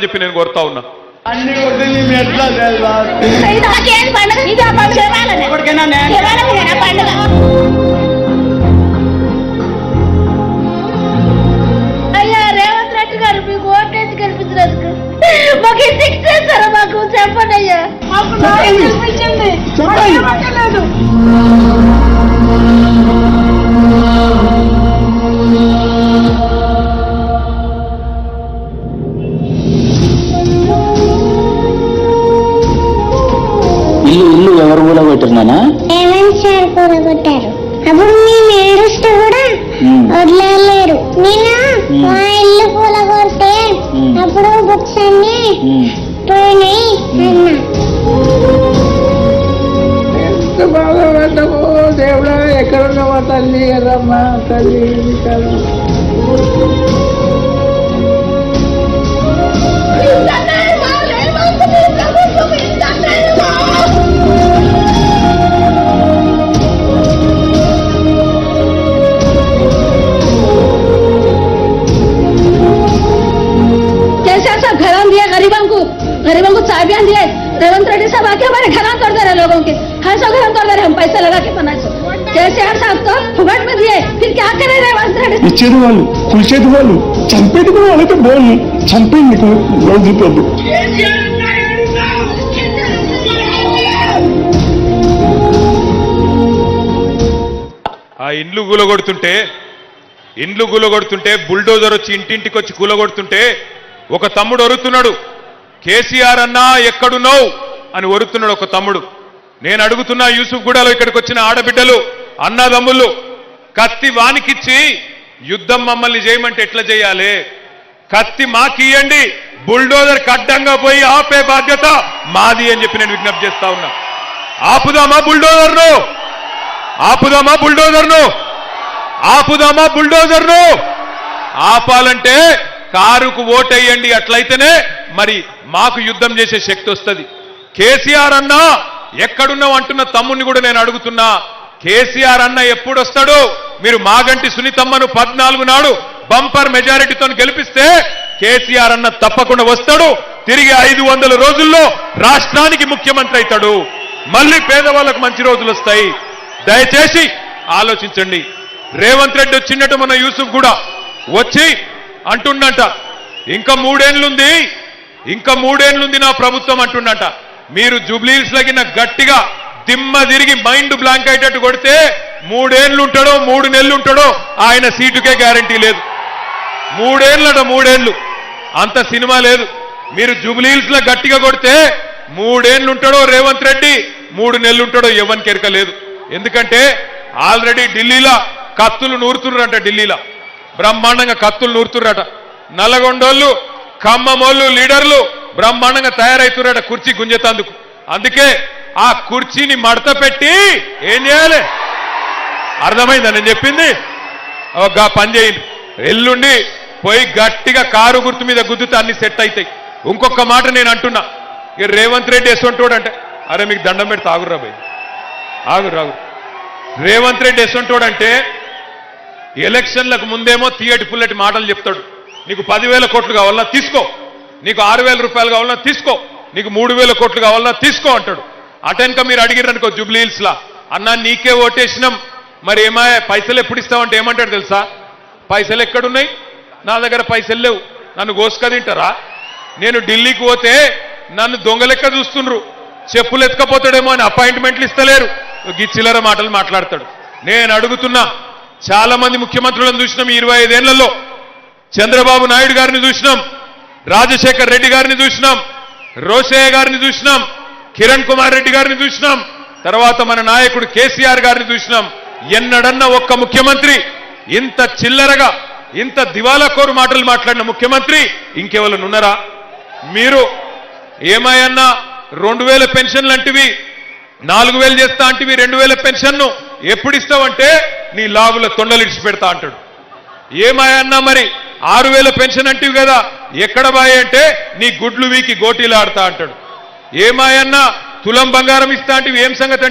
చెప్పి నేను కోరుతా ఉన్నా. అయ్యా రేవంత్ రెడ్డి గారు మీకు ఓటేసి గెలిపించినందుకు మాకు శిక్ష చేస్తారా? మాకు చెప్పండి అయ్యా, గెలిపించండి. ఇల్లు ఎవరు కూలగొట్టినానా? రేవంత్ సార్ కూలగొట్టారు. అప్పుడు మేము ఏడుస్తూ కూడా వదిలేరు. నేను మా ఇల్లు కూలగొడితే అప్పుడు బుక్స్ అన్ని పోయినాయి అన్నా. ఎంత బాధపడ్డామో దేవుడా, ఎక్కడున్నావా తల్లి, ఎర్రమ్మా తల్లి. गरीबों को चाबियां दिए। रेवंत रेड्डी साहब आके हमारे घर तोड़ दे रहे लोगों के, हर सौ घर तोड़ दे रहे, हम पैसे लगा के 500 केसीआर साहब तो फुगट में दिए, फिर क्या करे रेवंत रेड्डी? ఇచ్చేది వాళ్ళు, కూల్చేది వాళ్ళు, చంపేది కూడా వాళ్ళతో బోల్ని చంపేది నీకు రోజు. ఆ ఇండ్లు కూలగొడుతుంటే బుల్డోజర్ వచ్చి ఇంటింటికి వచ్చి కూలగొడుతుంటే ఒక తమ్ముడు ఒరుతున్నాడు, కేసీఆర్ అన్నా ఎక్కడున్నావు అని ఒరుతున్నాడు ఒక తమ్ముడు. నేను అడుగుతున్నా, యూసుఫ్ గూడలో ఇక్కడికి వచ్చిన ఆడబిడ్డలు, అన్నదమ్ముళ్ళు, కత్తి వానికిచ్చి యుద్ధం మమ్మల్ని చేయమంటే ఎట్లా చేయాలి? కత్తి మాకియండి, బుల్డోజర్ అడ్డంగా పోయి ఆపే బాధ్యత మాది అని చెప్పి నేను విజ్ఞప్తి చేస్తా ఉన్నా. ఆపుదామా బుల్డోజర్ను? ఆపుదామా బుల్డోజర్ను? ఆపుదామా బుల్డోజర్ను? ఆపాలంటే కారుకు ఓటేయండి, అట్లయితేనే మరి మాకు యుద్ధం చేసే శక్తి వస్తుంది. కేసీఆర్ అన్న ఎక్కడున్నావు అంటున్న తమ్ముని కూడా నేను అడుగుతున్నా, కేసీఆర్ అన్న ఎప్పుడు వస్తాడు? మీరు మాగంటి సునీతమ్మను 14 నాడు బంపర్ మెజారిటీతో గెలిపిస్తే కేసీఆర్ అన్న తప్పకుండా వస్తాడు. తిరిగి 500 రోజుల్లో రాష్ట్రానికి ముఖ్యమంత్రి అవుతాడు. మళ్ళీ పేదవాళ్ళకు మంచి రోజులు వస్తాయి. దయచేసి ఆలోచించండి. రేవంత్ రెడ్డి వచ్చినట్టు మన యూసుఫ్ కూడా వచ్చి అంటుండంట, ఇంకా 3 ఏళ్లుంది నా ప్రభుత్వం అంటుండంట. మీరు జూబ్లీహిల్స్ లగిన గట్టిగా దిమ్మ తిరిగి మైండ్ బ్లాంక్ అయ్యేటట్టు కొడితే 3 ఏళ్ళు ఉంటాడో 3 నెలలు ఉంటాడో ఆయన సీటుకే గ్యారంటీ లేదు. 3 ఏళ్ళు అంత సినిమా లేదు. మీరు జూబ్లీహిల్స్ లో గట్టిగా కొడితే 3 ఏళ్ళు ఉంటాడో రేవంత్ రెడ్డి, 3 నెలలు ఉంటాడో ఎవరికి ఎరక లేదు. ఎందుకంటే ఆల్రెడీ ఢిల్లీలో కత్తులు నూరుతున్నారట, ఢిల్లీలో బ్రహ్మాండంగా కత్తులు నూరుతున్నారట. నల్లగొండోళ్ళు, ఖమ్మమోళ్ళు లీడర్లు బ్రహ్మాండంగా తయారవుతున్నారట కుర్చీ గుంజేతందుకు. అందుకే ఆ కుర్చీని మడత పెట్టి ఏం చేయాలి? అర్థమైందా నేను చెప్పింది? పని చేయండి. ఎల్లుండి పోయి గట్టిగా కారు గుర్తు మీద గుద్దుతే అన్ని సెట్ అవుతాయి. ఇంకొక మాట నేను అంటున్నా, ఇక రేవంత్ రెడ్డి ఎసొంటోడు అంటే, అరే మీకు దండం పెడితే ఆగుర్రా భయ్, ఆగురు. రేవంత్ రెడ్డి ఎసొంటోడు అంటే ఎలక్షన్లకు ముందేమో తీయటి పుల్లటి మాటలు చెప్తాడు. నీకు 10,000 కోట్లు కావాలన్నా తీసుకో, నీకు 6,000 రూపాయలు కావాలన్నా తీసుకో, నీకు 3,000 కోట్లు కావాలన్నా తీసుకో అంటాడు. అటెన్క మీరు అడిగిరనుకో జూబ్లీహిల్స్ లా, అన్నా నీకే ఓటేసినాం మరి ఏమాయా పైసలు ఎప్పుడు ఇస్తామంటే ఏమంటాడు తెలుసా? పైసలు ఎక్కడున్నాయి? నా దగ్గర పైసలు లేవు, నన్ను గోసుక తింటారా? నేను ఢిల్లీకి పోతే నన్ను దొంగలెక్క చూస్తుండ్రు, చెప్పులు ఎత్తుకపోతాడేమో అని అపాయింట్మెంట్లు ఇస్తలేరు. గిచ్చిలర మాటలు మాట్లాడతాడు. నేను అడుగుతున్నా, చాలా మంది ముఖ్యమంత్రులను చూసినాం ఈ 25 ఏళ్లలో. చంద్రబాబు నాయుడు గారిని చూసినాం, రాజశేఖర్ రెడ్డి గారిని చూసినాం, రోషయ్య గారిని చూసినాం, కిరణ్ కుమార్ రెడ్డి గారిని చూసినాం, తర్వాత మన నాయకుడు కేసీఆర్ గారిని చూసినాం. ఎన్నడన్నా ఒక్క ముఖ్యమంత్రి ఇంత చిల్లరగా, ఇంత దివాలాకోరు మాటలు మాట్లాడిన ముఖ్యమంత్రి ఇంకెవరు ఉన్నారా? మీరు ఏమాయన్నా 2,000 పెన్షన్లు అంటివి, 4,000 చేస్తా అంటివి, 2,000 పెన్షన్ను ఎప్పుడు ఇస్తావంటే నీ లాగుల తొండలు ఇడిచి పెడతా అంటాడు. ఏమాయన్నా మరి 6,000 పెన్షన్ అంటివి కదా, ఎక్కడ బాయ్ అంటే నీ గుడ్లు వీకి గోటీలు ఆడతా అంటాడు. ఏమాయన్నా తులం బంగారం ఇస్తా అంటివి, ఏం సంగతి అంటే